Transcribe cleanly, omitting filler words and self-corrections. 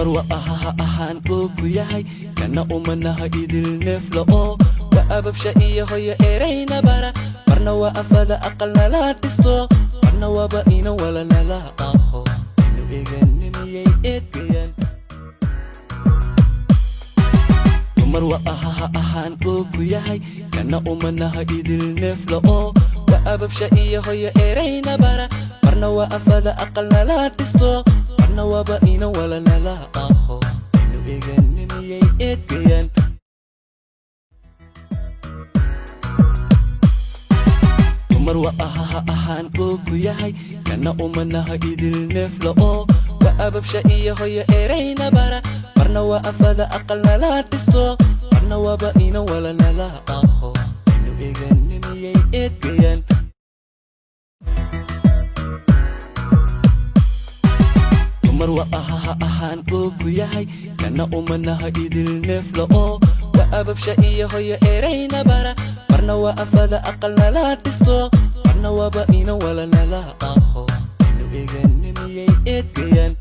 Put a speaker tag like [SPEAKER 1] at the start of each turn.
[SPEAKER 1] dumar waa ahaan uu ku yahay kana umanaha idil neefla oo waa ababsha iyo hooyo erayna bara marna waa afada aqalna la dhisto marna waaba ina walana la aqo inu eeganimiyay eedgayan dumar waa ahaan uu ku yahay kana umanaha idil neefla oo waa ababsha iyo hooyo erayna bara marna waa afada aqalna la dhisto marna waaba ina walana la aqo inu eeganimiyay eedgayan dumar waa ahaan uu ku yahay kana umanaha idil neefla oo waa ababsha iyo hooyo erayna bara marna waa afada aqalna la dhisto marna waaba ina walana la aqo inu eeganimiyay eedgayan dumar waa ahaan uu ku yahay kana umanaha idil neefla oo waa ababsha iyo hooyo erayna bara marna waa afada aqalna la dhisto marna waaba ina walana la aqo inu eeganimiyay eedgayan